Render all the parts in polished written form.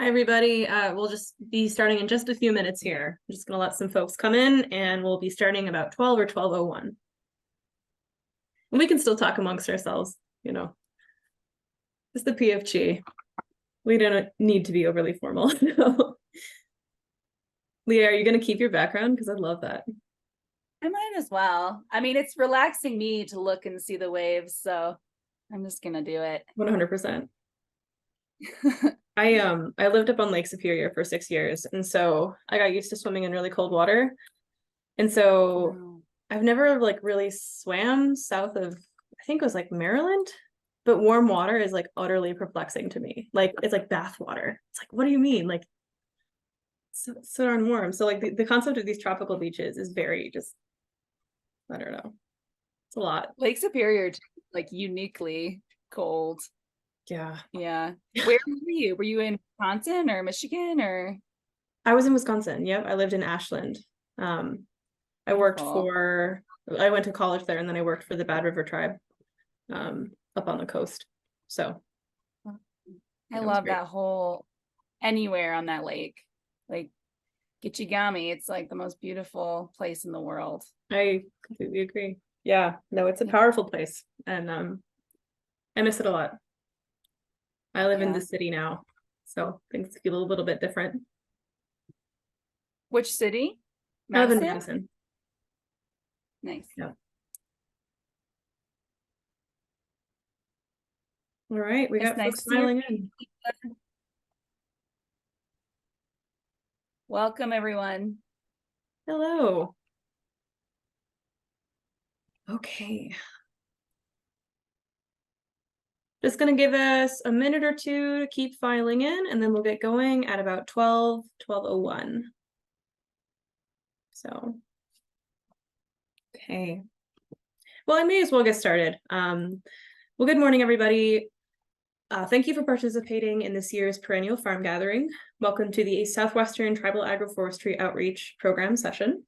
Hi, everybody. We'll just be starting in just a few minutes here. I'm just going to let some folks come in, and we'll be starting about 12 or 12:01. And we can still talk amongst ourselves, you know. It's the PFG. We don't need to be overly formal. Leah, are you going to keep your background? Because I love that. I might as well. I mean, it's relaxing me to look and see the waves, so I'm just gonna do it. 100%. I lived up on Lake Superior for 6 years, and so I got used to swimming in really cold water. And so Wow. I've never really swam south of, I think it was like Maryland, but warm water is like utterly perplexing to me. Like it's like bath water. It's like, what do you mean? Like so darn warm. So like the concept of these tropical beaches is very just, I don't know. It's a lot. Lake Superior, like uniquely cold. Yeah. Yeah. Where were you? Were you in Wisconsin or Michigan or? I was in Wisconsin. Yep. I lived in Ashland. I worked Beautiful. I went to college there, and then I worked for the Bad River tribe up on the coast. So I it was love great. that whole anywhere on that lake. Like Gichigami, it's like the most beautiful place in the world. I completely agree. Yeah, no, it's a Yeah. powerful place, and I miss it a lot. I live in the Yeah. city now, so things feel a little bit different. Which city? I live in Madison? Madison. Nice. Yeah. All right, we It's got nice folks to see your smiling face. in. Welcome, everyone. Hello. Okay. Just gonna give us a minute or two to keep filing in, and then we'll get going at about 12:01. So, okay. Well, I may as well get started. Well, good morning, everybody. Thank you for participating in this year's Perennial Farm Gathering. Welcome to the Southwestern Tribal Agroforestry Outreach Program session.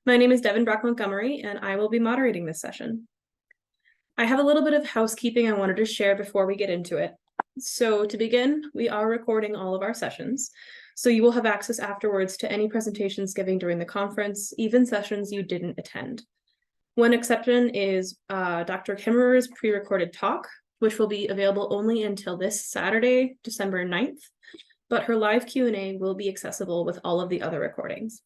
My name is Devin Brock Montgomery, and I will be moderating this session. I have a little bit of housekeeping I wanted to share before we get into it. So to begin, we are recording all of our sessions, so you will have access afterwards to any presentations given during the conference, even sessions you didn't attend. One exception is Dr. Kimmerer's pre-recorded talk, which will be available only until this Saturday, December 9th, but her live Q&A will be accessible with all of the other recordings.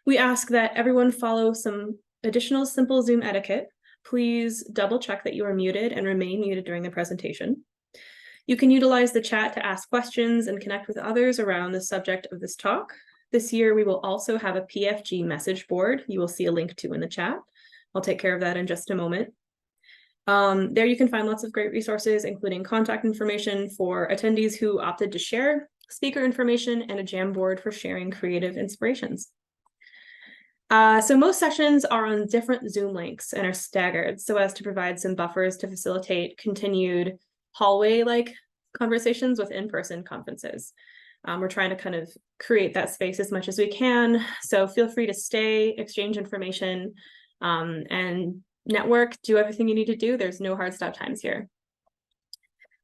We ask that everyone follow some additional simple Zoom etiquette. Please double check that you are muted and remain muted during the presentation. You can utilize the chat to ask questions and connect with others around the subject of this talk. This year, we will also have a PFG message board you will see a link to in the chat. I'll take care of that in just a moment. There you can find lots of great resources, including contact information for attendees who opted to share, speaker information, and a Jamboard for sharing creative inspirations. So most sessions are on different Zoom links and are staggered so as to provide some buffers to facilitate continued hallway-like conversations with in-person conferences. We're trying to kind of create that space as much as we can. So feel free to stay, exchange information, and network, do everything you need to do. There's no hard stop times here.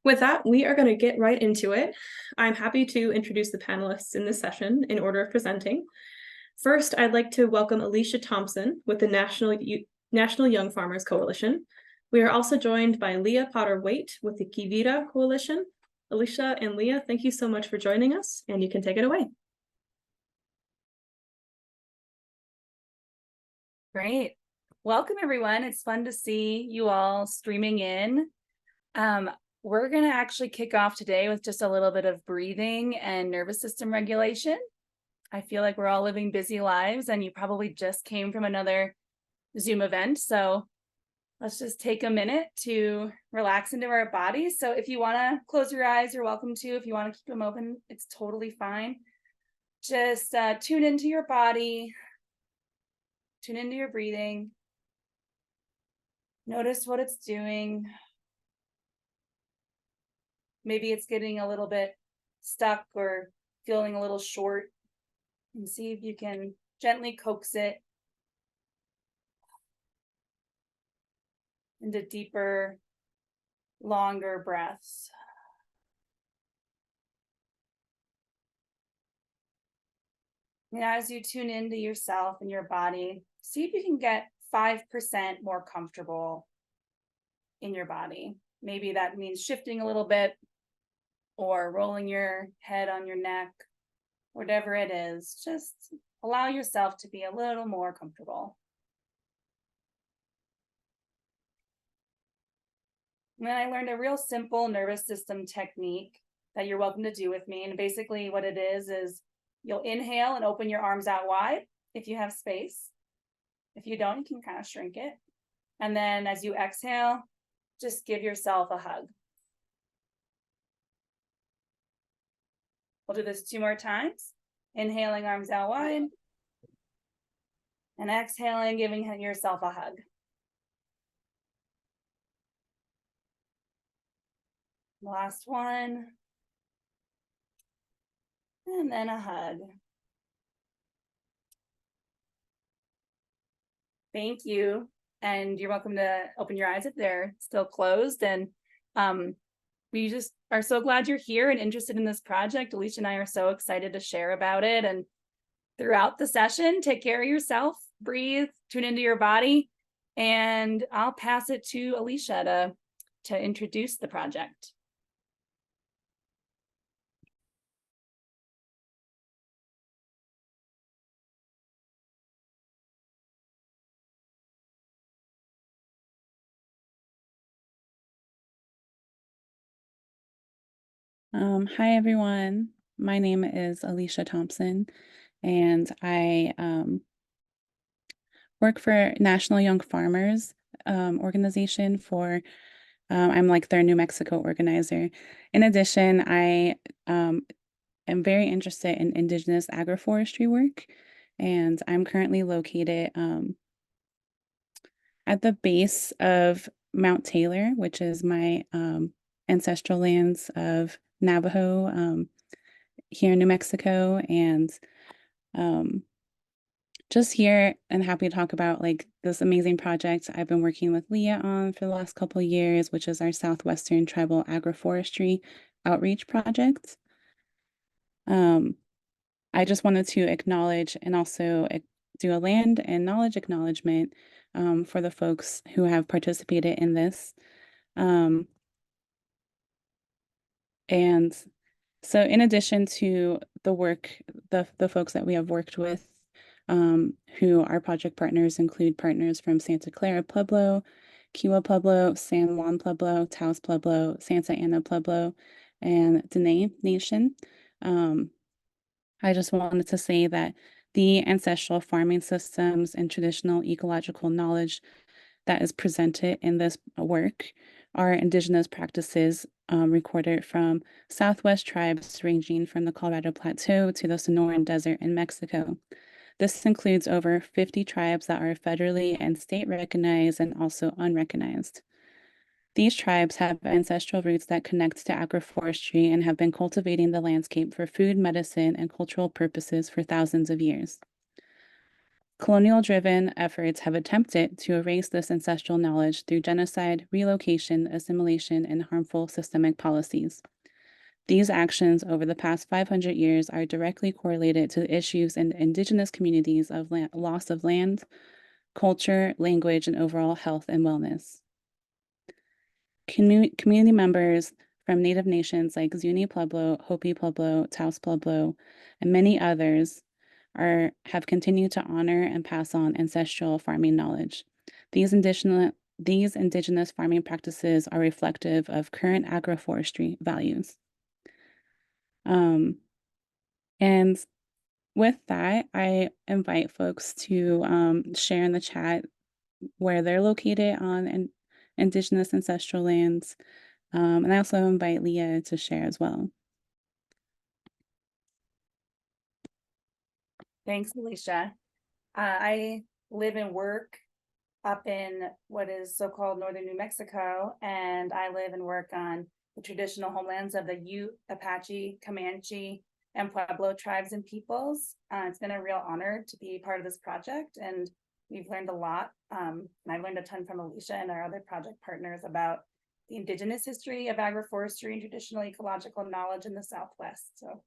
With that, we are going to get right into it. I'm happy to introduce the panelists in this session in order of presenting. First, I'd like to welcome Alicia Thompson with the National Young Farmers Coalition. We are also joined by Leah Potter-Waite with the Quivira Coalition. Alicia and Leah, thank you so much for joining us, and you can take it away. Great. Welcome, everyone. It's fun to see you all streaming in. We're going to actually kick off today with just a little bit of breathing and nervous system regulation. I feel like we're all living busy lives, and you probably just came from another Zoom event. So let's just take a minute to relax into our bodies. So if you want to close your eyes, you're welcome to. If you want to keep them open, it's totally fine. Just tune into your body. Tune into your breathing. Notice what it's doing. Maybe it's getting a little bit stuck or feeling a little short. And see if you can gently coax it into deeper, longer breaths. And as you tune into yourself and your body, see if you can get 5% more comfortable in your body. Maybe that means shifting a little bit or rolling your head on your neck, whatever it is. Just allow yourself to be a little more comfortable. And then I learned a real simple nervous system technique that you're welcome to do with me. And basically what it is you'll inhale and open your arms out wide if you have space. If you don't, you can kind of shrink it. And then as you exhale, just give yourself a hug. We'll do this 2 more times. Inhaling, arms out wide. And exhaling, giving yourself a hug. Last one. And then a hug. Thank you. And you're welcome to open your eyes if they're still closed. And we just are so glad you're here and interested in this project. Alicia and I are so excited to share about it. And throughout the session, take care of yourself, breathe, tune into your body. And I'll pass it to Alicia to introduce the project. Hi, everyone. My name is Alicia Thompson, and I work for National Young Farmers organization for, I'm like their New Mexico organizer. In addition, I am very interested in Indigenous agroforestry work, and I'm currently located at the base of Mount Taylor, which is my ancestral lands of Navajo here in New Mexico, and just here and happy to talk about like this amazing project I've been working with Leah on for the last couple of years, which is our Southwestern Tribal Agroforestry Outreach Project. I just wanted to acknowledge and also do a land and knowledge acknowledgement for the folks who have participated in this. And so in addition to the work, the folks that we have worked with, who our project partners include partners from Santa Clara Pueblo, Kiowa Pueblo, San Juan Pueblo, Taos Pueblo, Santa Ana Pueblo, and Dene Nation. I just wanted to say that the ancestral farming systems and traditional ecological knowledge that is presented in this work are indigenous practices recorded from Southwest tribes ranging from the Colorado Plateau to the Sonoran Desert in Mexico. This includes over 50 tribes that are federally and state recognized and also unrecognized. These tribes have ancestral roots that connect to agroforestry and have been cultivating the landscape for food, medicine, and cultural purposes for thousands of years. Colonial-driven efforts have attempted to erase this ancestral knowledge through genocide, relocation, assimilation, and harmful systemic policies. These actions over the past 500 years are directly correlated to issues in indigenous communities of loss of land, culture, language, and overall health and wellness. Community members from Native nations like Zuni Pueblo, Hopi Pueblo, Taos Pueblo, and many others have continued to honor and pass on ancestral farming knowledge. These indigenous farming practices are reflective of current agroforestry values. And with that, I invite folks to share in the chat where they're located on indigenous ancestral lands. And I also invite Leah to share as well. Thanks, Alicia. I live and work up in what is so-called northern New Mexico, and I live and work on the traditional homelands of the Ute, Apache, Comanche, and Pueblo tribes and peoples. It's been a real honor to be part of this project, and we've learned a lot. And I've learned a ton from Alicia and our other project partners about the indigenous history of agroforestry and traditional ecological knowledge in the Southwest. So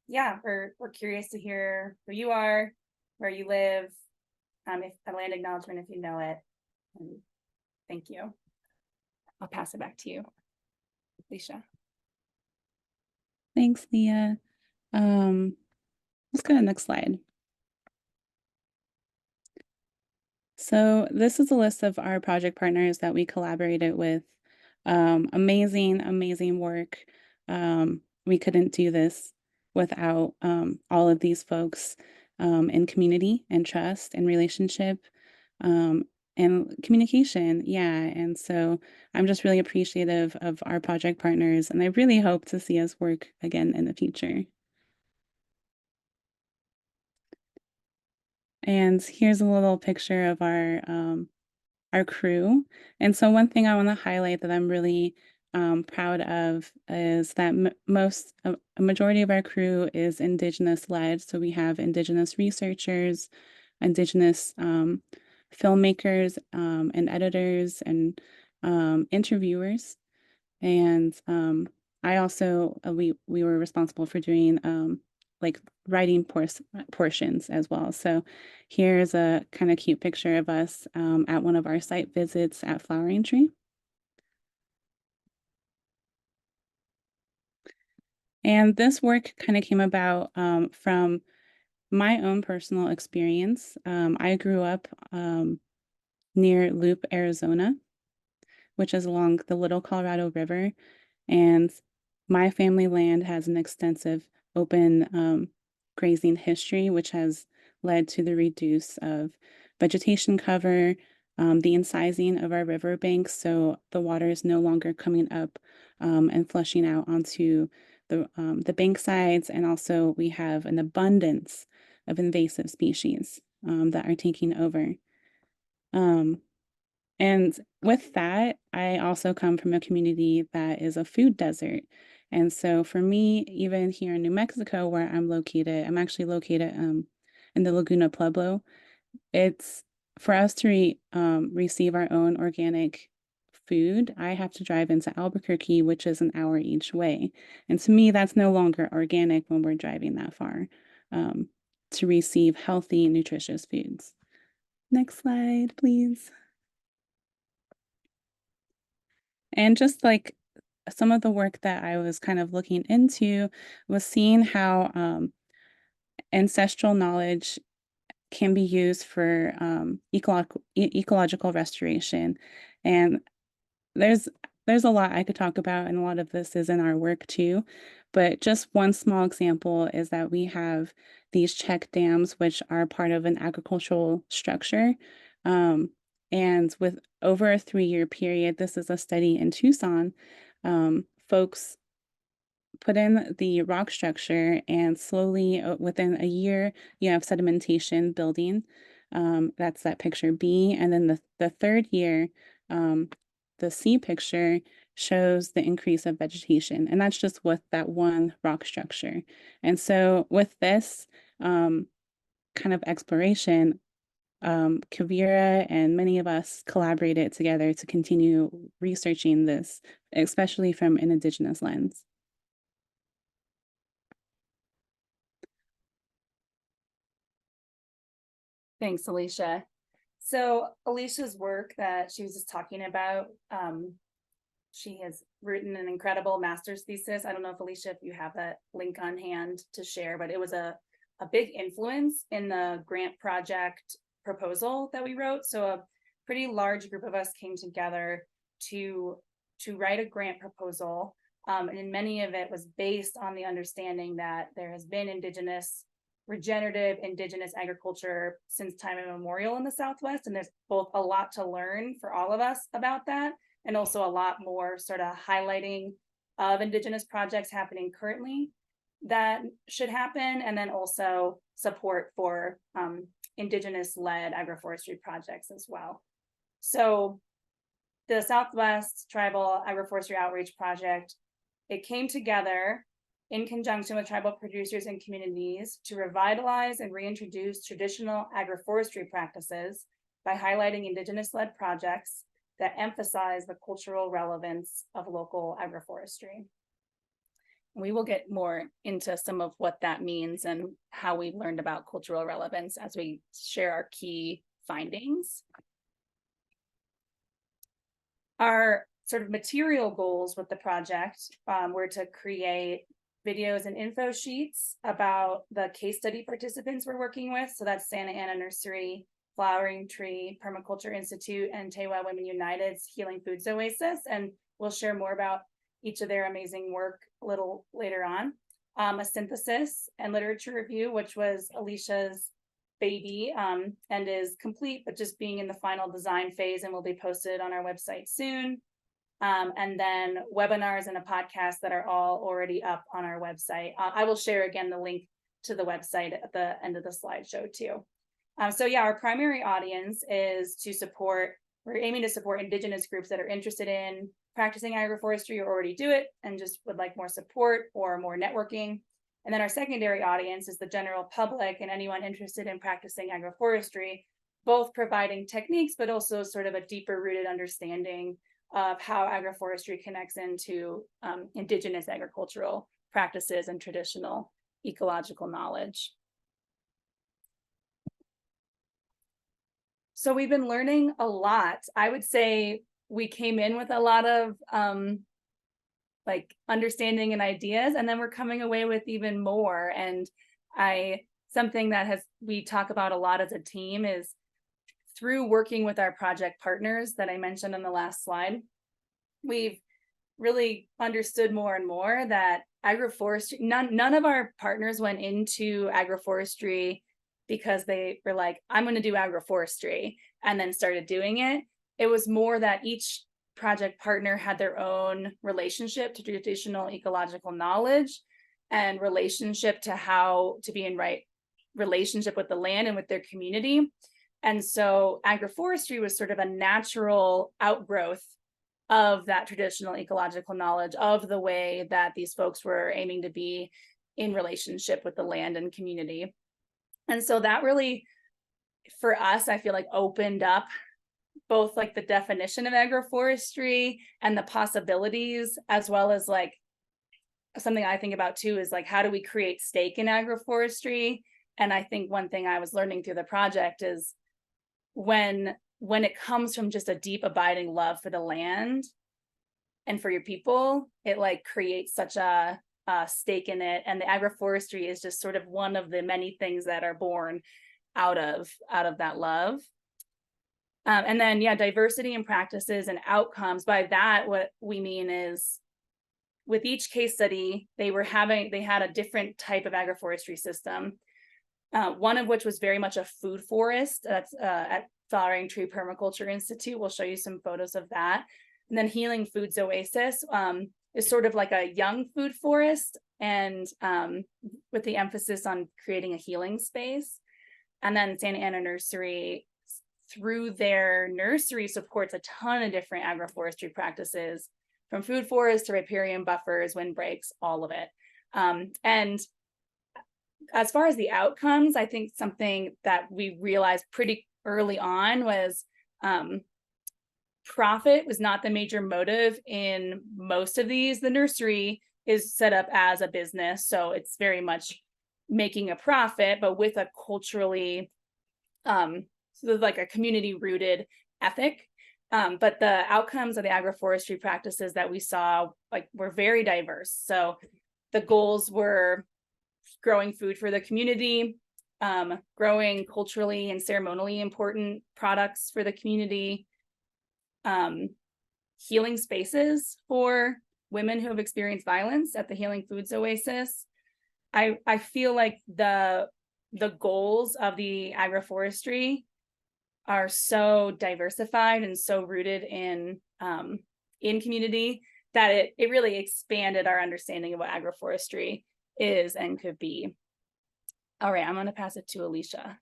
yeah, we're curious to hear who you are, where you live, if a land acknowledgement if you know it. And thank you. I'll pass it back to you, Alicia. Thanks, Leah. Let's go to the next slide. So this is a list of our project partners that we collaborated with. Amazing, amazing work. We couldn't do this without all of these folks in community and trust and relationship and communication. Yeah. And so I'm just really appreciative of our project partners, and I really hope to see us work again in the future. And here's a little picture of our crew. And so one thing I want to highlight that I'm really proud of is that a majority of our crew is Indigenous-led. So we have Indigenous researchers, Indigenous filmmakers and editors and interviewers. And I also, we were responsible for doing like writing portions as well. So here's a kind of cute picture of us at one of our site visits at Flowering Tree. And this work kind of came about from my own personal experience. I grew up near Loop, Arizona, which is along the Little Colorado River. And my family land has an extensive open grazing history, which has led to the reduce of vegetation cover, the incising of our riverbanks, so the water is no longer coming up and flushing out onto the bank sides. And also we have an abundance of invasive species that are taking over. And with that, I also come from a community that is a food desert. And so for me, even here in New Mexico, where I'm located, I'm actually located in the Laguna Pueblo. It's for us to receive our own organic food, I have to drive into Albuquerque, which is an hour each way. And to me, that's no longer organic when we're driving that far to receive healthy, nutritious foods. Next slide, please. And just like some of the work that I was kind of looking into was seeing how ancestral knowledge can be used for ecological restoration. And there's a lot I could talk about, and a lot of this is in our work too. But just one small example is that we have these check dams, which are part of an agricultural structure. And with over a 3-year period, this is a study in Tucson, folks put in the rock structure, and slowly within a year, you have sedimentation building. That's that picture B. And then the third year, the C picture shows the increase of vegetation. And that's just with that one rock structure. And so with this kind of exploration, Quivira and many of us collaborated together to continue researching this, especially from an Indigenous lens. Thanks, Alicia. So Alicia's work that she was just talking about, she has written an incredible master's thesis. I don't know if Alicia, if you have that link on hand to share, but it was a big influence in the grant project proposal that we wrote. So a pretty large group of us came together to write a grant proposal. And many of it was based on the understanding that there has been regenerative indigenous agriculture since time immemorial in the Southwest. And there's both a lot to learn for all of us about that, and also a lot more sort of highlighting of indigenous projects happening currently that should happen. And then also support for indigenous-led agroforestry projects as well. So the Southwest Tribal Agroforestry Outreach Project, it came together in conjunction with tribal producers and communities to revitalize and reintroduce traditional agroforestry practices by highlighting indigenous-led projects that emphasize the cultural relevance of local agroforestry. we will get more into some of what that means and how we've learned about cultural relevance as we share our key findings. Our sort of material goals with the project were to create videos and info sheets about the case study participants we're working with. So that's Santa Ana Nursery, Flowering Tree Permaculture Institute, and Tewa Women United's Healing Foods Oasis. And we'll share more about each of their amazing work a little later on. A synthesis and literature review, which was Alicia's baby and is complete, but just being in the final design phase and will be posted on our website soon. And then webinars and a podcast that are all already up on our website. I will share again the link to the website at the end of the slideshow too. So yeah, our primary audience is to support, we're aiming to support Indigenous groups that are interested in practicing agroforestry or already do it and just would like more support or more networking. And then our secondary audience is the general public and anyone interested in practicing agroforestry, both providing techniques, but also sort of a deeper rooted understanding of how agroforestry connects into Indigenous agricultural practices and traditional ecological knowledge. So we've been learning a lot. I would say we came in with a lot of like understanding and ideas, and then we're coming away with even more. And something that we talk about a lot as a team is through working with our project partners that I mentioned on the last slide, we've really understood more and more that agroforestry, none of our partners went into agroforestry because they were like, I'm going to do agroforestry and then started doing it. It was more that each project partner had their own relationship to traditional ecological knowledge and relationship to how to be in right relationship with the land and with their community. And so agroforestry was sort of a natural outgrowth of that traditional ecological knowledge of the way that these folks were aiming to be in relationship with the land and community. And so that really, for us, I feel like opened up both like the definition of agroforestry and the possibilities, as well as like something I think about too is like, how do we create stake in agroforestry? And I think one thing I was learning through the project is when it comes from just a deep abiding love for the land and for your people, it like creates such a stake in it. And the agroforestry is just sort of one of the many things that are born out of that love. And then, yeah, diversity in practices and outcomes. By that, what we mean is with each case study, they had a different type of agroforestry system. One of which was very much a food forest. That's at Flowering Tree Permaculture Institute. We'll show you some photos of that. And then Healing Foods Oasis is sort of like a young food forest, and with the emphasis on creating a healing space. And then Santa Ana Nursery, through their nursery, supports a ton of different agroforestry practices, from food forests to riparian buffers, windbreaks, all of it. And as far as the outcomes, I think something that we realized pretty early on was profit was not the major motive in most of these. The nursery is set up as a business, so it's very much making a profit, but with a culturally, sort of like a community rooted ethic. But the outcomes of the agroforestry practices that we saw were very diverse. So the goals were growing food for the community, growing culturally and ceremonially important products for the community, healing spaces for women who have experienced violence at the Healing Foods Oasis. I feel like the goals of the agroforestry are so diversified and so rooted in community that it really expanded our understanding of what agroforestry is and could be. All right, I'm going to pass it to Alicia.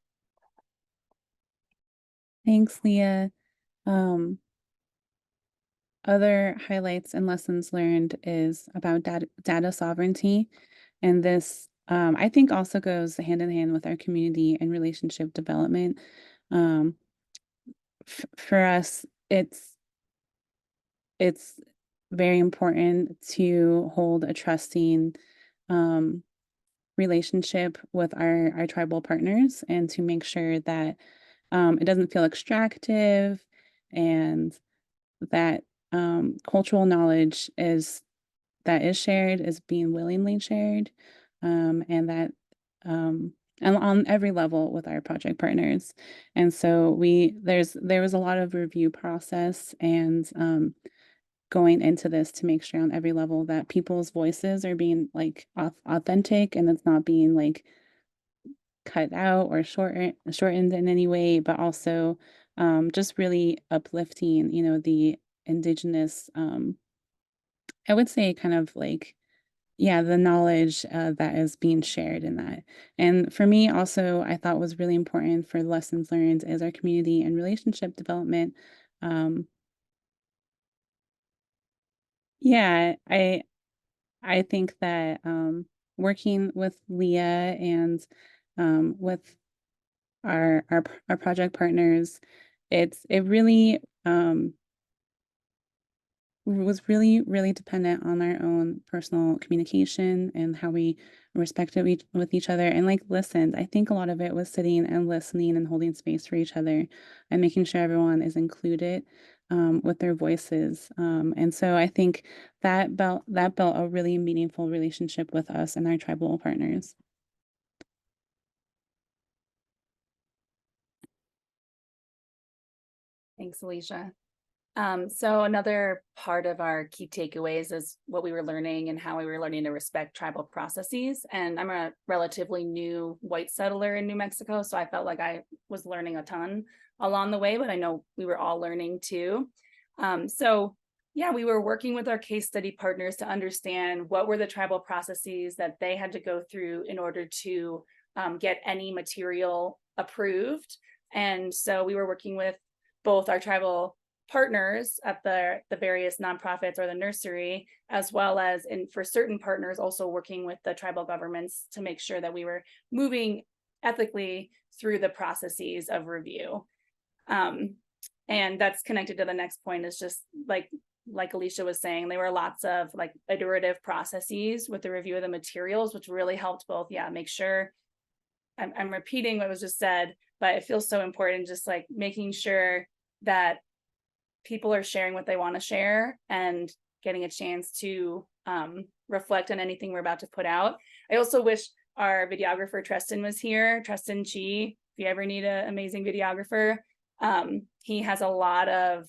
Thanks, Leah. Other highlights and lessons learned is about data sovereignty. And this, I think, also goes hand in hand with our community and relationship development. For us, it's very important to hold a trusting relationship with our tribal partners, and to make sure that it doesn't feel extractive, and that cultural knowledge that is shared is being willingly shared, and that and on every level with our project partners. And so there was a lot of review process and going into this to make sure on every level that people's voices are being like authentic, and it's not being like cut out or shortened in any way, but also just really uplifting, the indigenous, I would say kind of like, yeah, the knowledge that is being shared in that. And for me also, I thought was really important for lessons learned is our community and relationship development. Um, yeah, I think that working with Leah and with our project partners, it really was really dependent on our own personal communication and how we respected with each other and like listened. I think a lot of it was sitting and listening and holding space for each other and making sure everyone is included with their voices. And so I think that built a really meaningful relationship with us and our tribal partners. Thanks, Alicia. So another part of our key takeaways is what we were learning and how we were learning to respect tribal processes. And I'm a relatively new white settler in New Mexico, so I felt like I was learning a ton along the way, but I know we were all learning too. So yeah, we were working with our case study partners to understand what were the tribal processes that they had to go through in order to get any material approved. And so we were working with both our tribal partners at the various nonprofits or the nursery, as well as for certain partners also working with the tribal governments to make sure that we were moving ethically through the processes of review. And that's connected to the next point, is just like Alicia was saying, there were lots of like iterative processes with the review of the materials, which really helped both, make sure I'm repeating what was just said, but it feels so important, just like making sure that people are sharing what they want to share and getting a chance to reflect on anything we're about to put out. I also wish our videographer Tristan was here. Tristan Chi, if you ever need an amazing videographer, he has a lot of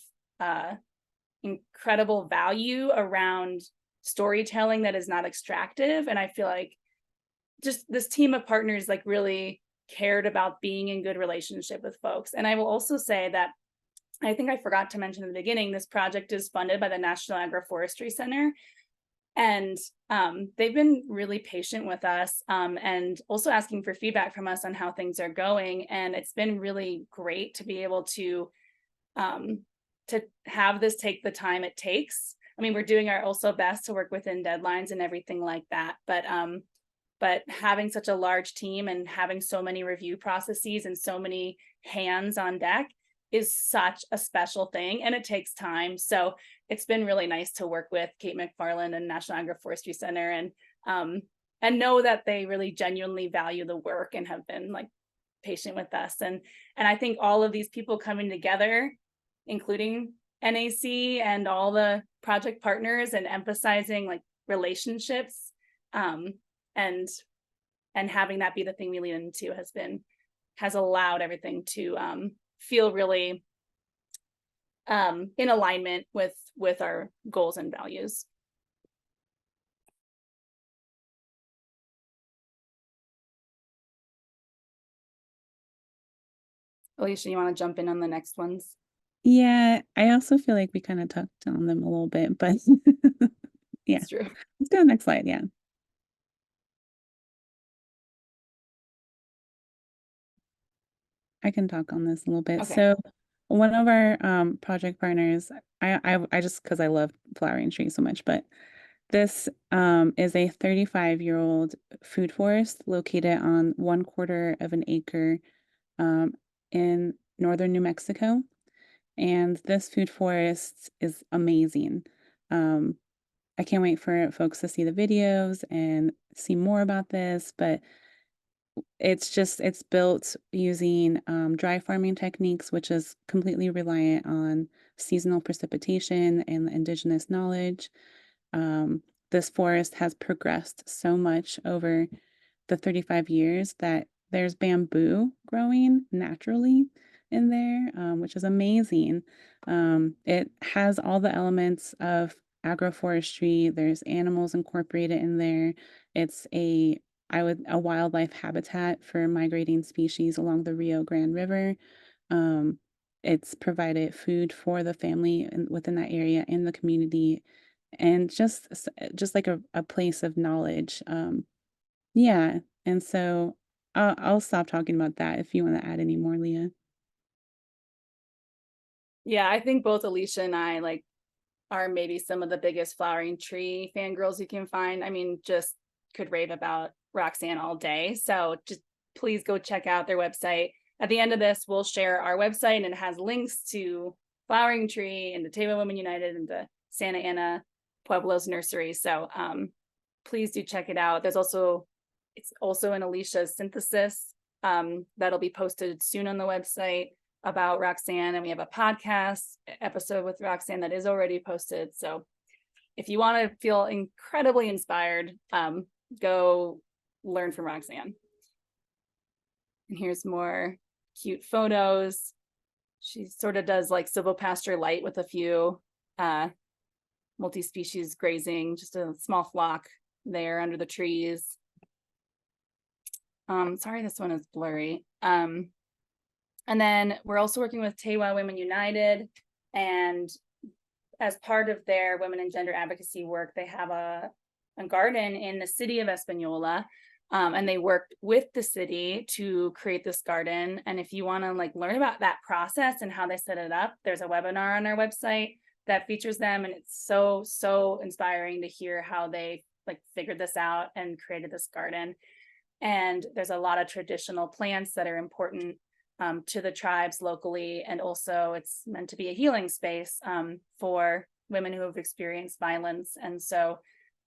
incredible value around storytelling that is not extractive. And I feel like just this team of partners like really cared about being in good relationship with folks. And I will also say that I think I forgot to mention in the beginning, this project is funded by the National Agroforestry Center. And they've been really patient with us and also asking for feedback from us on how things are going. And it's been really great to be able to have this take the time it takes. I mean, we're doing our also best to work within deadlines and everything like that. But having such a large team and having so many review processes and so many hands on deck is such a special thing, and it takes time. So it's been really nice to work with Kate McFarland and National Agroforestry Center and know that they really genuinely value the work and have been like patient with us. And I think all of these people coming together, including NAC and all the project partners, and emphasizing like relationships and having that be the thing we lean into has allowed everything to feel really in alignment with our goals and values. Alicia, you want to jump in on the next ones? Yeah, I also feel like we kind of touched on them a little bit, but yeah, That's true. Let's go to the next slide. Yeah. I can talk on this a little bit. Okay. So one of our project partners, I just because I love Flowering Tree so much, but this is a 35-year-old food forest located on 1/4 of an acre in northern New Mexico. And this food forest is amazing. I can't wait for folks to see the videos and see more about this, but it's built using dry farming techniques, which is completely reliant on seasonal precipitation and the indigenous knowledge. This forest has progressed so much over the 35 years that there's bamboo growing naturally in there, which is amazing. It has all the elements of agroforestry. There's animals incorporated in there. It's a wildlife habitat for migrating species along the Rio Grande River. It's provided food for the family within that area and the community, and just like a place of knowledge. Yeah, and so I'll stop talking about that if you want to add any more, Leah. Yeah, I think both Alicia and I are maybe some of the biggest flowering tree fangirls you can find. I mean, just could rave about Roxanne all day. So just please go check out their website. At the end of this, we'll share our website, and it has links to Flowering Tree and the Tewa Women United and the Santa Ana Pueblo's Nursery. So please do check it out. It's also an Alicia's synthesis that'll be posted soon on the website about Roxanne, and we have a podcast episode with Roxanne that is already posted. So if you want to feel incredibly inspired, go learn from Roxanne. And here's more cute photos. She sort of does like silvopasture light with a few multi-species grazing, just a small flock there under the trees. Sorry, this one is blurry. And then we're also working with Tewa Women United, and as part of their women and gender advocacy work, they have a garden in the city of Espanola, and they worked with the city to create this garden. And if you want to learn about that process and how they set it up, there's a webinar on our website that features them, and it's so inspiring to hear how they figured this out and created this garden. And there's a lot of traditional plants that are important to the tribes locally, and also it's meant to be a healing space for women who have experienced violence. And so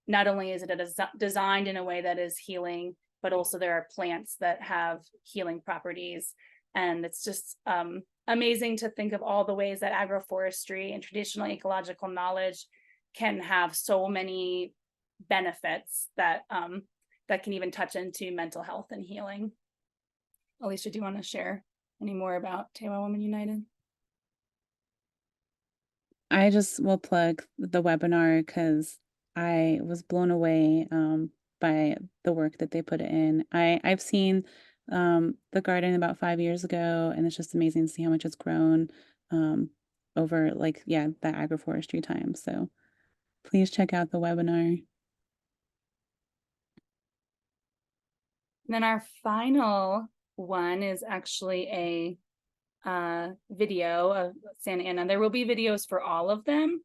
not only is it designed in a way that is healing, but also there are plants that have healing properties. And it's just amazing to think of all the ways that agroforestry and traditional ecological knowledge can have so many benefits that can even touch into mental health and healing. Alicia, do you want to share any more about Tewa Women United? I just will plug the webinar because I was blown away by the work that they put in. I've seen the garden about 5 years ago, and it's just amazing to see how much it's grown over that agroforestry time. So please check out the webinar. And then our final one is actually a video of Santa Ana. There will be videos for all of them,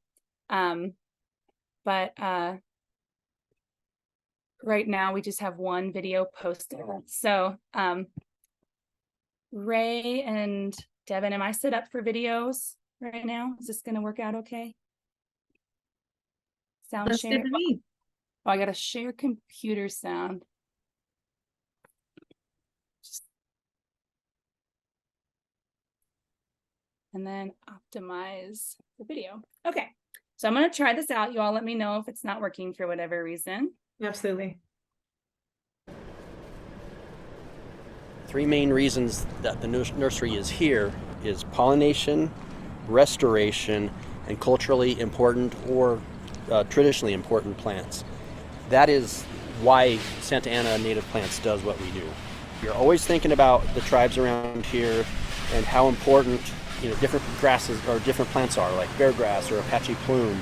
but right now we just have one video posted. So Ray and Devin, am I set up for videos right now? Is this going to work out okay? Sound That's share? good to me. Oh, I got to share computer sound. And then optimize the video. Okay, so I'm going to try this out. You all let me know if it's not working for whatever reason. Absolutely. Three main reasons that the nursery is here is pollination, restoration, and culturally important or traditionally important plants. That is why Santa Ana Native Plants does what we do. You're always thinking about the tribes around here and how important different grasses or different plants are, like bear grass or Apache plume.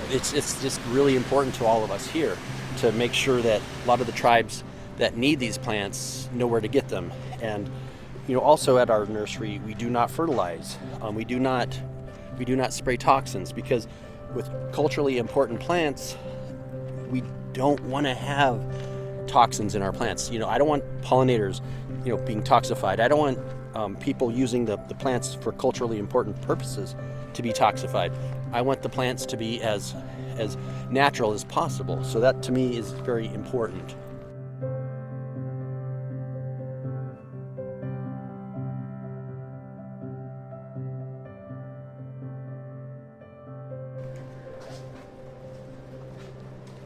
It's just really important to all of us here to make sure that a lot of the tribes that need these plants know where to get them. And also at our nursery, we do not fertilize. We do not spray toxins, because with culturally important plants, we don't want to have toxins in our plants. I don't want pollinators being toxified. I don't want people using the plants for culturally important purposes to be toxified. I want the plants to be as as natural as possible. So that to me is very important.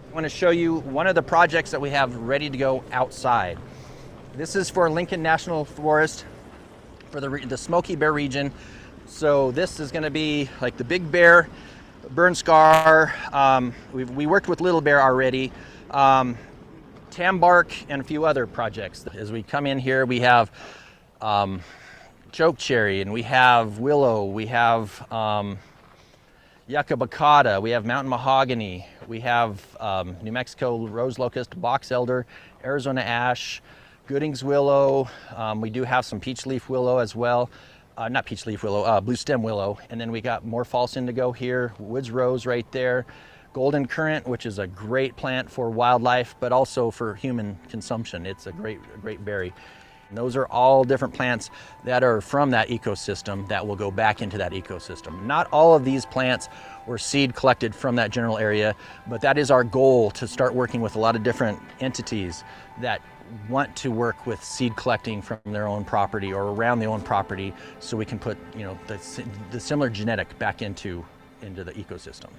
I want to show you one of the projects that we have ready to go outside. This is for Lincoln National Forest for the Smoky Bear region. So this is going to be like the Big Bear, Burn Scar. We worked with Little Bear already, Tambark, and a few other projects. As we come in here, we have chokecherry, and we have willow, we have yucca baccata, we have mountain mahogany, we have New Mexico rose locust, box elder, Arizona ash, Gooding's willow. We do have some peach leaf willow as well. Not peach leaf willow, blue stem willow. And then we got more false indigo here, woods rose right there, golden currant, which is a great plant for wildlife, but also for human consumption. It's a great berry. And those are all different plants that are from that ecosystem that will go back into that ecosystem. Not all of these plants were seed collected from that general area, but that is our goal, to start working with a lot of different entities that want to work with seed collecting from their own property or around their own property, so we can put, you know, the similar genetic back into the ecosystem.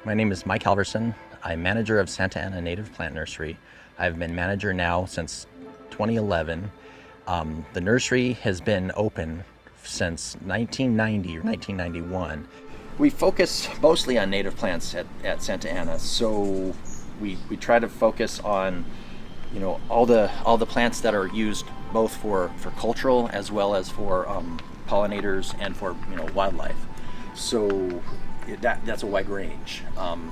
My name is Mike Halverson. I'm manager of Santa Ana Native Plant Nursery. I've been manager now since 2011. The nursery has been open since 1990 or 1991. We focus mostly on native plants at Santa Ana, so we try to focus on, you know, all the plants that are used both for cultural as well as for pollinators and for, you know, wildlife. So that's a wide range.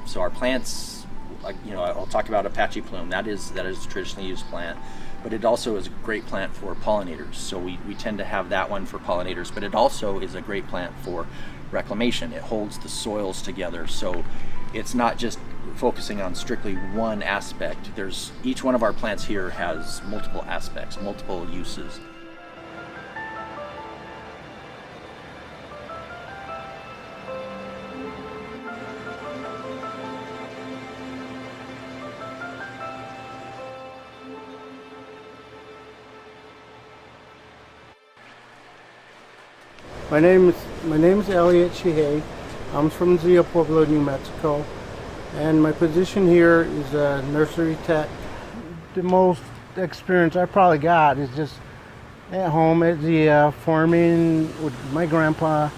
So our plants, like, you know, I'll talk about Apache plume. That is a traditionally used plant, but it also is a great plant for pollinators. So we tend to have that one for pollinators, but it also is a great plant for reclamation. It holds the soils together. So it's not just focusing on strictly one aspect. Each one of our plants here has multiple aspects, multiple uses. My name is Elliot Shihei. I'm from Pueblo, New Mexico, and my position here is a nursery tech. The most experience I probably got is just at home at the farming with my grandpa.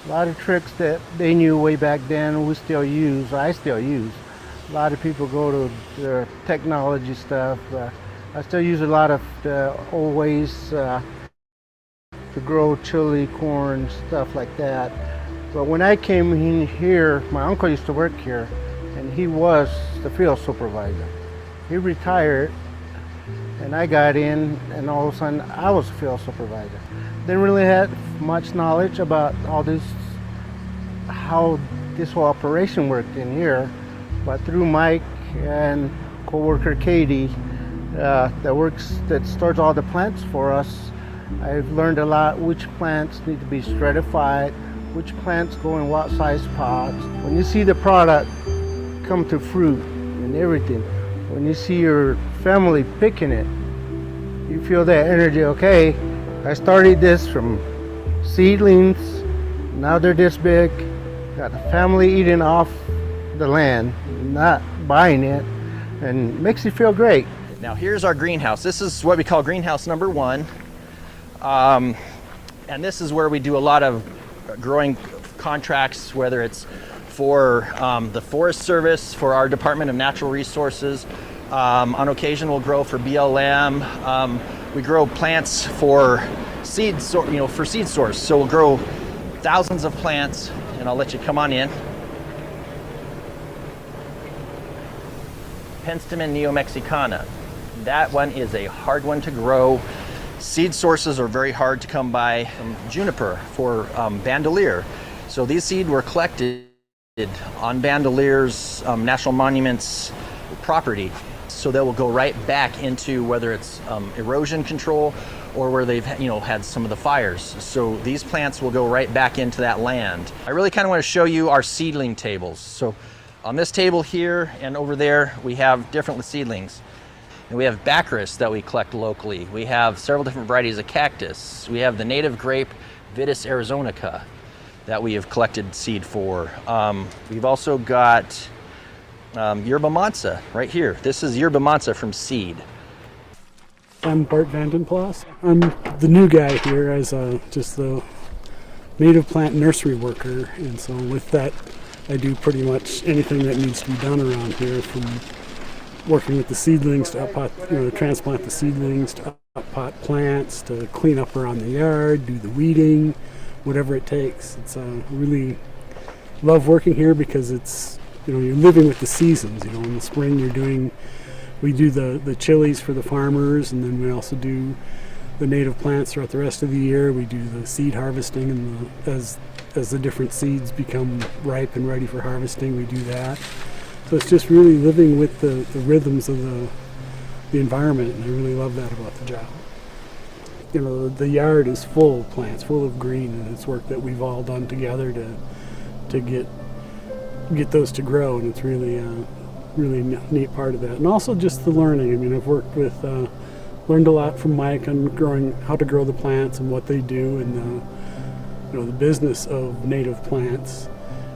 A lot of tricks that they knew way back then I still use. A lot of people go to the technology stuff. I still use a lot of the old ways to grow chili, corn, stuff like that. But when I came in here, my uncle used to work here, and he was the field supervisor. He retired, and I got in, and all of a sudden I was a field supervisor. Didn't really have much knowledge about all this, how this whole operation worked in here, but through Mike and co-worker Katie, that stores all the plants for us, I've learned a lot which plants need to be stratified, which plants go in what size pots. When you see the product come to fruit and everything, when you see your family picking it, you feel that energy. Okay, I started this from seedlings, now they're this big, got the family eating off the land, not buying it, and makes you feel great. Now here's our greenhouse. This is what we call greenhouse number 1. And this is where we do a lot of growing contracts, whether it's for the Forest Service, for our Department of Natural Resources. On occasion, we'll grow for BLM. We grow plants for seed source. So we'll grow thousands of plants, and I'll let you come on in. Penstemon neomexicana. That one is a hard one to grow. Seed sources are very hard to come by. Juniper for bandolier. So these seeds were collected on Bandelier's National Monuments property. so they will go right back into whether it's erosion control or where they've had some of the fires. So these plants will go right back into that land. I really kind of want to show you our seedling tables. So on this table here and over there, we have different seedlings. And we have Baccharis that we collect locally. We have several different varieties of cactus. We have the native grape Vitis arizonica that we have collected seed for. We've also got Yerba Mansa right here. This is Yerba Mansa from seed. I'm Bart Vandenplas. I'm the new guy here as just the native plant nursery worker, and so with that I do pretty much anything that needs to be done around here, from working with the seedlings to up-pot, transplant the seedlings, to up-pot plants, to clean up around the yard, do the weeding, whatever it takes. It's really love working here because it's, you're living with the seasons. In the spring we do the chilies for the farmers, and then we also do the native plants throughout the rest of the year. We do the seed harvesting, and as the different seeds become ripe and ready for harvesting, we do that. So it's just really living with the rhythms of the environment, and I really love that about the job. The yard is full of plants, full of green, and it's work that we've all done together to get those to grow, and it's really really neat part of that. And also just the learning. I've worked with learned a lot from Mike on how to grow the plants and what they do, and the business of native plants.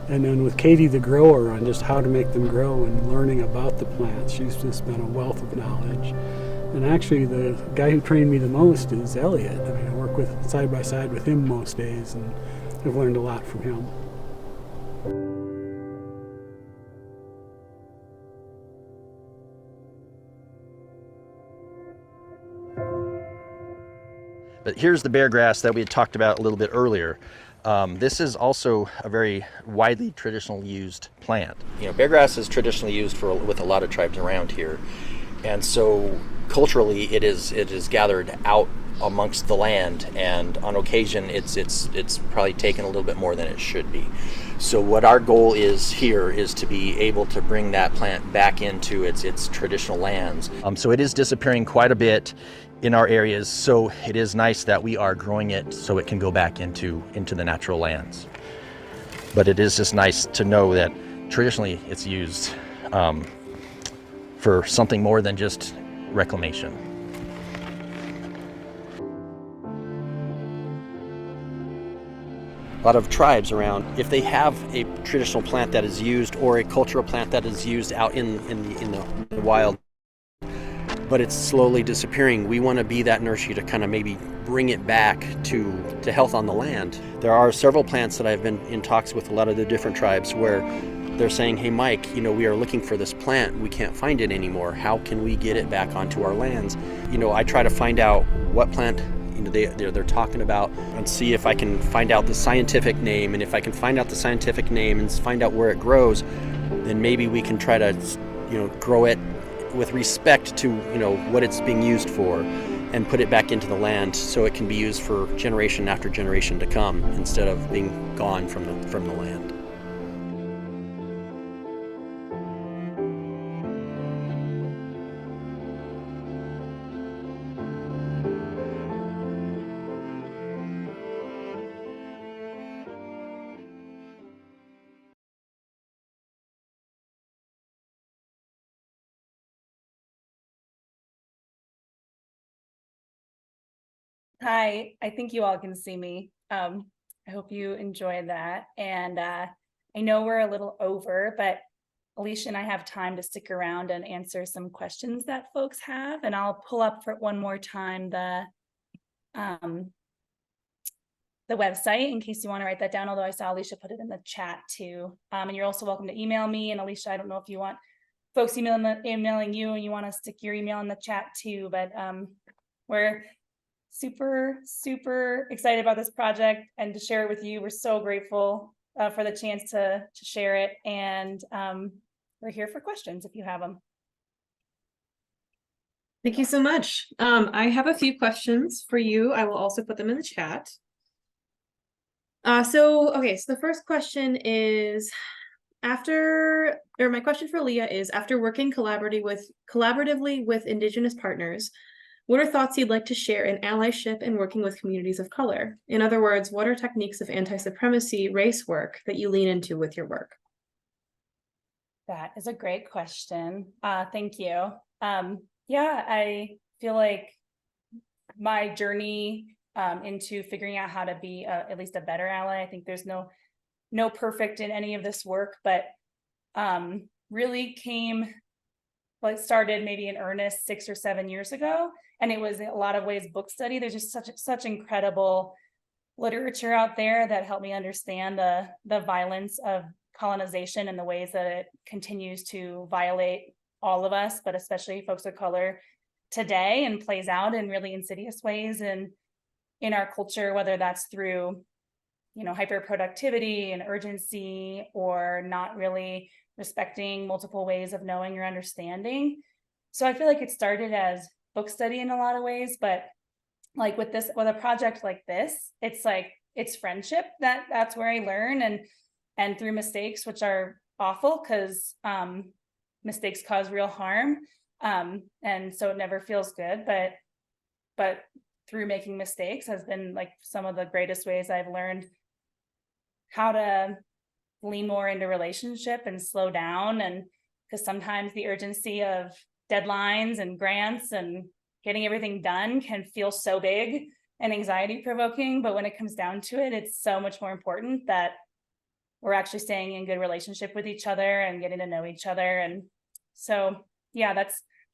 And then with Katie, the grower, on just how to make them grow and learning about the plants. She's just been a wealth of knowledge. And actually, the guy who trained me the most is Elliot. I work side by side with him most days, and I've learned a lot from him. But here's the bear grass that we had talked about a little bit earlier. This is also a very widely traditional used plant. Bear grass is traditionally used with a lot of tribes around here, and so culturally it is gathered out amongst the land, and on occasion it's probably taken a little bit more than it should be. So what our goal is here is to be able to bring that plant back into its traditional lands. So it is disappearing quite a bit in our areas, so it is nice that we are growing it so it can go back into the natural lands. But it is just nice to know that traditionally it's used for something more than just reclamation. A lot of tribes around, if they have a traditional plant that is used or a cultural plant that is used out in the wild, but it's slowly disappearing, we want to be that nursery to kind of maybe bring it back to health on the land. There are several plants that I've been in talks with a lot of the different tribes where they're saying, hey Mike, we are looking for this plant, we can't find it anymore. How can we get it back onto our lands? I try to find out what plant they're talking about and see if I can find out the scientific name. And if I can find out the scientific name and find out where it grows, then maybe we can try to grow it with respect to what it's being used for, and put it back into the land so it can be used for generation after generation to come, instead of being gone from the land. Hi, I think you all can see me. I hope you enjoyed that. And I know we're a little over, but Alicia and I have time to stick around and answer some questions that folks have. And I'll pull up for one more time the website in case you want to write that down, although I saw Alicia put it in the chat too. And you're also welcome to email me. And Alicia, I don't know if you want folks emailing you and you want to stick your email in the chat too, but we're super excited about this project and to share it with you. We're so grateful for the chance to share it, and we're here for questions if you have them. Thank you so much. I have a few questions for you. I will also put them in the chat. So the first question is, my question for Leah is, after working collaboratively with Indigenous partners, what are thoughts you'd like to share in allyship and working with communities of color? In other words, what are techniques of anti-supremacy race work that you lean into with your work? That is a great question. Thank you. Yeah, I feel like my journey into figuring out how to be at least a better ally. I think there's no perfect in any of this work, but really started maybe in earnest 6 or 7 years ago. And it was in a lot of ways book study. There's just such incredible literature out there that helped me understand the violence of colonization and the ways that it continues to violate all of us, but especially folks of color today, and plays out in really insidious ways in our culture, whether that's through, hyperproductivity and urgency, or not really respecting multiple ways of knowing or understanding. So I feel like it started as book study in a lot of ways, but like with a project like this, it's friendship that's where I learn, and through mistakes, which are awful because mistakes cause real harm. And so it never feels good, but through making mistakes has been like some of the greatest ways I've learned how to lean more into relationship and slow down. And because sometimes the urgency of deadlines and grants and getting everything done can feel so big and anxiety provoking, but when it comes down to it, it's so much more important that we're actually staying in good relationship with each other and getting to know each other. And so, yeah,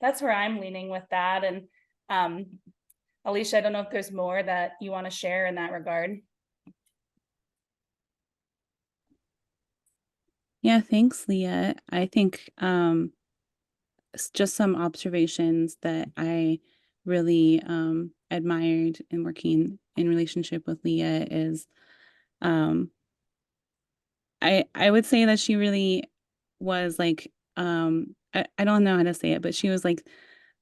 that's where I'm leaning with that. And Alicia, I don't know if there's more that you want to share in that regard. Yeah, thanks, Leah. I think just some observations that I really admired in working in relationship with Leah is I would say that she really was like I don't know how to say it, but she was like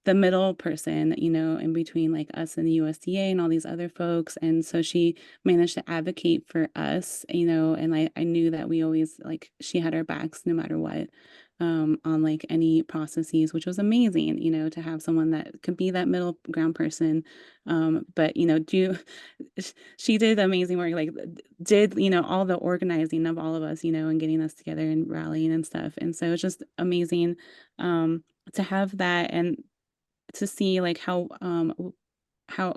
the middle person, in between like us and the USDA and all these other folks. And so she managed to advocate for us, and I knew that we always, like, she had our backs no matter what, on like any processes, which was amazing, to have someone that could be that middle ground person. But, she did amazing work, like did, all the organizing of all of us, and getting us together and rallying and stuff. And so it's just amazing to have that, and to see like how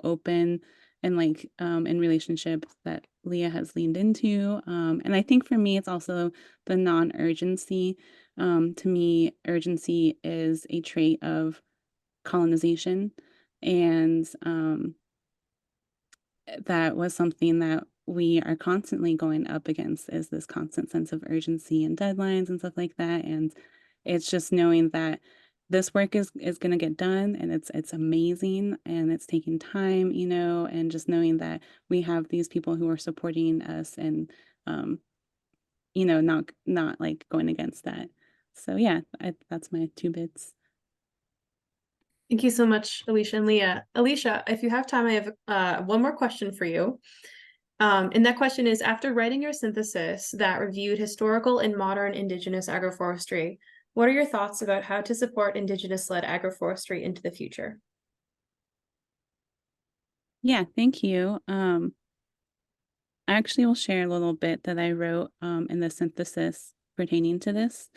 open and like in relationship that Leah has leaned into. And I think for me, it's also the non-urgency. To me, urgency is a trait of colonization. And that was something that we are constantly going up against, is this constant sense of urgency and deadlines and stuff like that. And it's just knowing that this work is going to get done, and it's amazing, and it's taking time, and just knowing that we have these people who are supporting us, and not like going against that. So yeah, that's my 2 bits. Thank you so much, Alicia and Leah. Alicia, if you have time, I have one more question for you. And that question is, after writing your synthesis that reviewed historical and modern Indigenous agroforestry, what are your thoughts about how to support Indigenous-led agroforestry into the future? Yeah, thank you. I actually will share a little bit that I wrote in the synthesis pertaining to this.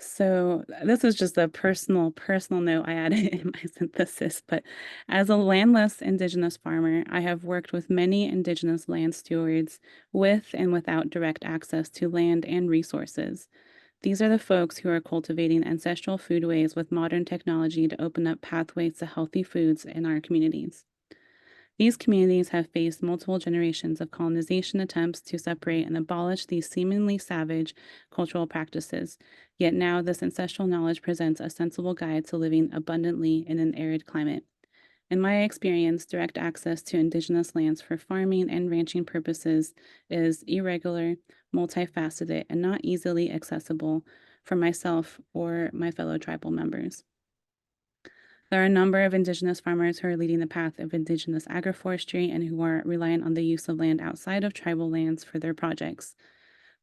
So this is just a personal note I added in my synthesis, but as a landless Indigenous farmer, I have worked with many Indigenous land stewards with and without direct access to land and resources. These are the folks who are cultivating ancestral foodways with modern technology to open up pathways to healthy foods in our communities. These communities have faced multiple generations of colonization attempts to separate and abolish these seemingly savage cultural practices, yet now this ancestral knowledge presents a sensible guide to living abundantly in an arid climate. In my experience, direct access to Indigenous lands for farming and ranching purposes is irregular, multifaceted, and not easily accessible for myself or my fellow tribal members. There are a number of Indigenous farmers who are leading the path of Indigenous agroforestry and who are reliant on the use of land outside of tribal lands for their projects.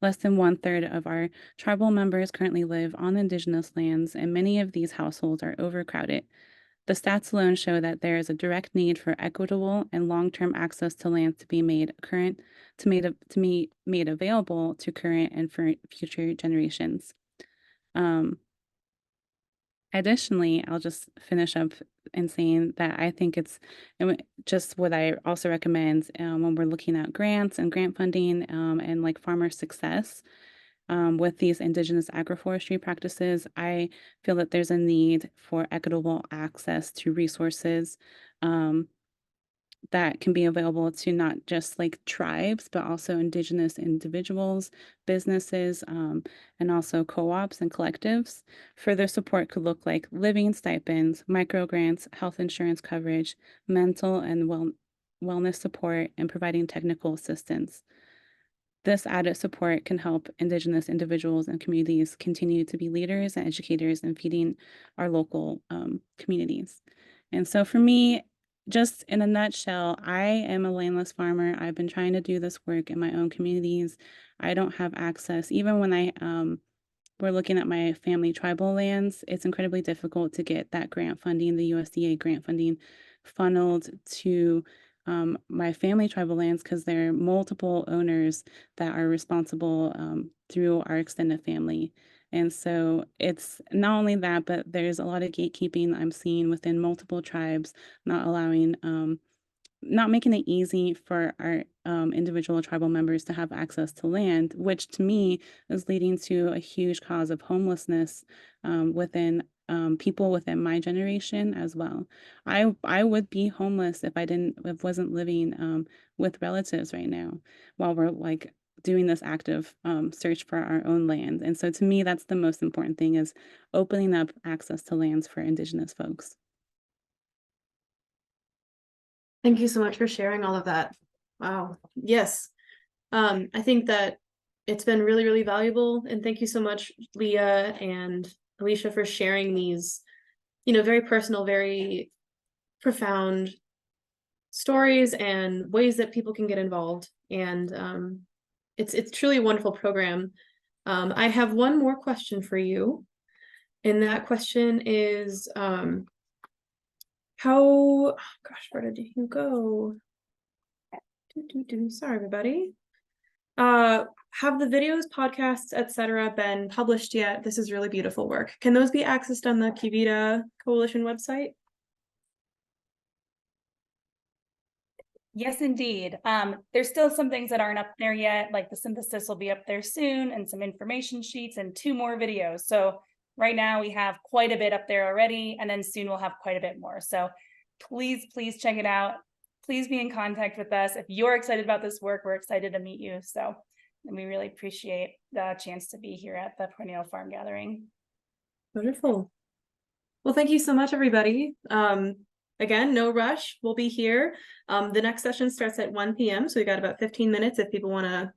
Less than 1/3 of our tribal members currently live on indigenous lands, and many of these households are overcrowded. The stats alone show that there is a direct need for equitable and long-term access to lands to be made made available to current and for future generations. Additionally, I'll just finish up in saying that I think it's just what I also recommend when we're looking at grants and grant funding and like farmer success with these indigenous agroforestry practices. I feel that there's a need for equitable access to resources that can be available to not just like tribes, but also indigenous individuals, businesses, and also co-ops and collectives. Further support could look like living stipends, micro grants, health insurance coverage, mental and wellness support, and providing technical assistance. This added support can help indigenous individuals and communities continue to be leaders and educators in feeding our local communities. And so for me, just in a nutshell, I am a landless farmer. I've been trying to do this work in my own communities. I don't have access. Even when we're looking at my family tribal lands, it's incredibly difficult to get that grant funding, the USDA grant funding, funneled to my family tribal lands because there are multiple owners that are responsible through our extended family. And so it's not only that, but there's a lot of gatekeeping I'm seeing within multiple tribes, not allowing, not making it easy for our individual tribal members to have access to land, which to me is leading to a huge cause of homelessness within people within my generation as well. I would be homeless if I wasn't living with relatives right now while we're like doing this active search for our own land. And so to me, that's the most important thing, is opening up access to lands for indigenous folks. Thank you so much for sharing all of that. Wow. Yes. I think that it's been really, really valuable. And thank you so much, Leah and Alicia, for sharing these, very personal, very profound stories and ways that people can get involved. And it's truly a wonderful program. I have one more question for you. And that question is, where did you go? Sorry, everybody. Have the videos, podcasts, etc. been published yet? This is really beautiful work. Can those be accessed on the Quivira Coalition website? Yes, indeed. There's still some things that aren't up there yet, like the synthesis will be up there soon, and some information sheets and 2 more videos. So right now we have quite a bit up there already, and then soon we'll have quite a bit more. So please check it out. Please be in contact with us. If you're excited about this work, we're excited to meet you. So, and we really appreciate the chance to be here at the Perennial Farm Gathering. Wonderful. Well, thank you so much, everybody. Again, no rush. We'll be here. The next session starts at 1 p.m. So we got about 15 minutes if people want to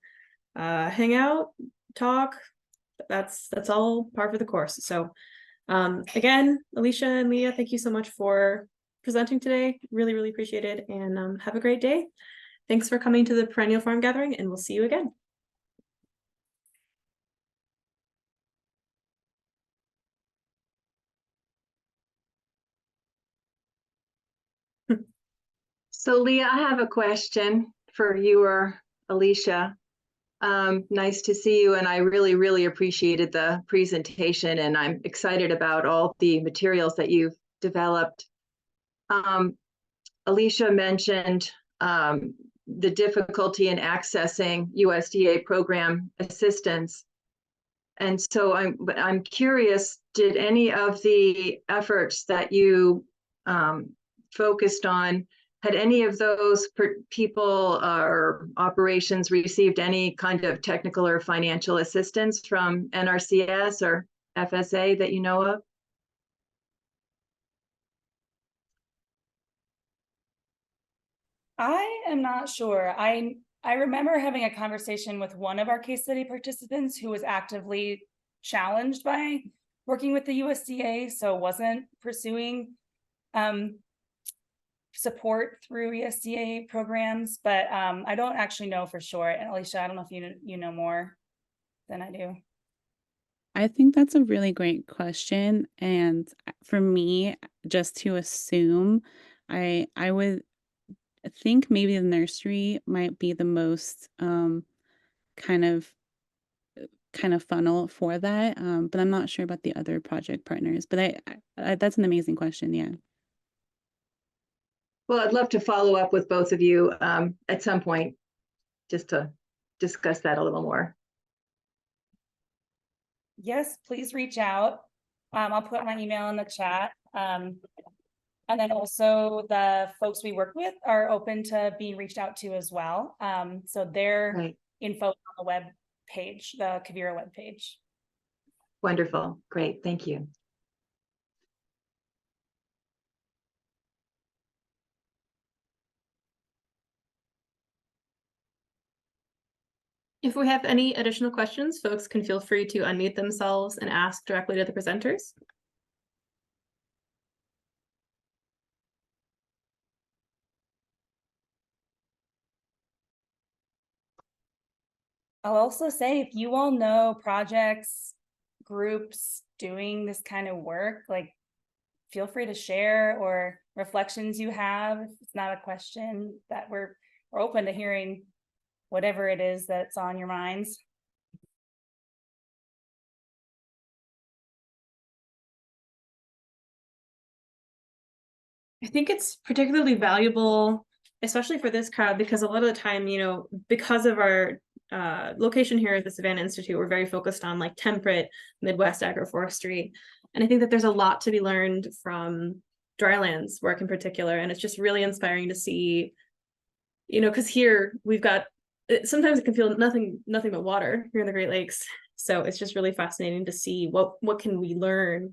hang out, talk. That's all par for the course. So again, Alicia and Leah, thank you so much for presenting today. Really, really appreciate it. And have a great day. Thanks for coming to the Perennial Farm Gathering, and we'll see you again. So Leah, I have a question for you or Alicia. Nice to see you, and I really, really appreciated the presentation, and I'm excited about all the materials that you've developed. Alicia mentioned the difficulty in accessing USDA program assistance. And so I'm curious, did any of the efforts that you focused on, had any of those people or operations received any kind of technical or financial assistance from NRCS or FSA that you know of? I am not sure. I remember having a conversation with one of our case study participants who was actively challenged by working with the USDA, so wasn't pursuing support through USDA programs, but I don't actually know for sure. And Alicia, I don't know if you know more. than I do. I think that's a really great question. And for me, just to assume, I would think maybe the nursery might be the most kind of funnel for that. But I'm not sure about the other project partners. But that's an amazing question. Yeah. Well, I'd love to follow up with both of you at some point, just to discuss that a little more. Yes, please reach out. I'll put my email in the chat. And then also the folks we work with are open to being reached out to as well. So their Right. info on the web page, the Quivira web page. Wonderful. Great. Thank you. If we have any additional questions, folks can feel free to unmute themselves and ask directly to the presenters. I'll also say, if you all know projects, groups doing this kind of work, like feel free to share, or reflections you have. If it's not a question, that we're open to hearing whatever it is that's on your minds. I think it's particularly valuable, especially for this crowd, because a lot of the time, you know, because of our location here at the Savannah Institute, we're very focused on like temperate Midwest agroforestry. And I think that there's a lot to be learned from drylands work in particular. And it's just really inspiring to see, you know, because here we've got, sometimes it can feel nothing but water here in the Great Lakes. So it's just really fascinating to see what can we learn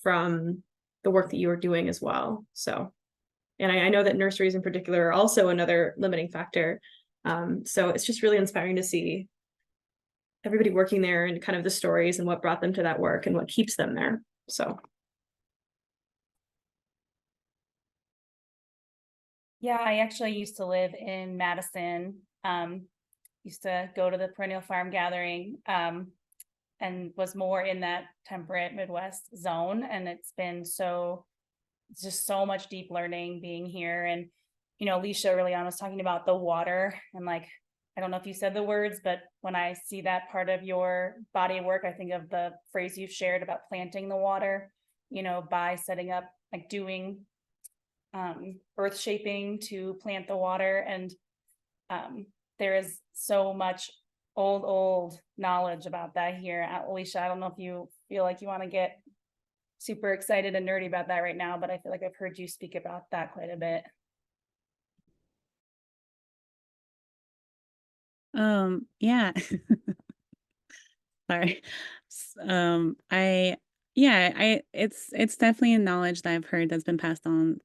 from the work that you are doing as well. So, and I know that nurseries in particular are also another limiting factor. So it's just really inspiring to see everybody working there and kind of the stories and what brought them to that work and what keeps them there. So. Yeah, I actually used to live in Madison, used to go to the Perennial Farm Gathering, and was more in that temperate Midwest zone. And it's been just so much deep learning being here. And, you know, Alicia early on was talking about the water, and like, I don't know if you said the words, but when I see that part of your body of work, I think of the phrase you've shared about planting the water, you know, by setting up, like doing earth shaping to plant the water. And there is so much old knowledge about that here. Alicia, I don't know if you feel like you want to get super excited and nerdy about that right now, but I feel like I've heard you speak about that quite a bit. Yeah. Sorry. It's definitely a knowledge that I've heard that's been passed on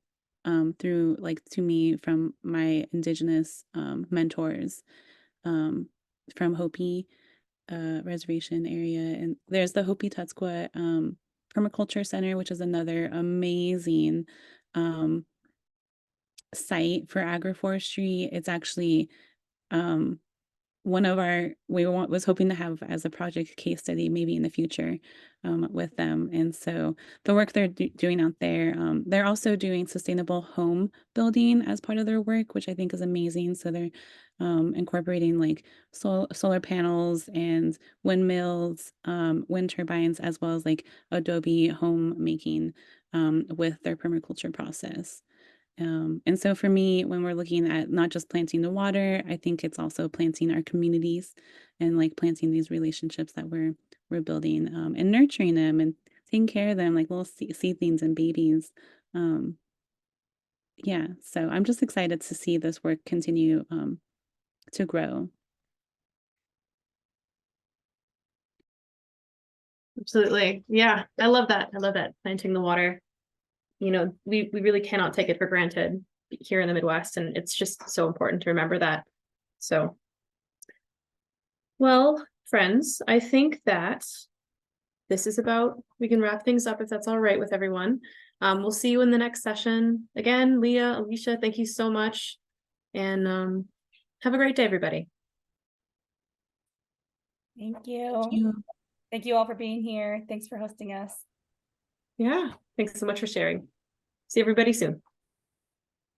through, like, to me from my Indigenous mentors from Hopi reservation area. And there's the Hopi Tutsqua Permaculture Center, which is another amazing site for agroforestry. It's actually one of was hoping to have as a project case study maybe in the future with them. And so the work they're doing out there, they're also doing sustainable home building as part of their work, which I think is amazing. So they're incorporating like solar panels and windmills, wind turbines, as well as like adobe home making with their permaculture process. And so for me, when we're looking at not just planting the water, I think it's also planting our communities and like planting these relationships that we're building and nurturing them and taking care of them like little seedlings and babies. Yeah, so I'm just excited to see this work continue to grow. Absolutely. Yeah, I love that. I love that. Planting the water. You know, we really cannot take it for granted here in the Midwest, and it's just so important to remember that. So, well, friends, I think that this is we can wrap things up if that's all right with everyone. We'll see you in the next session. Again, Leah, Alicia, thank you so much. And have a great day, everybody. Thank you. Thank you all for being here. Thanks for hosting us. Yeah, thanks so much for sharing. See everybody soon.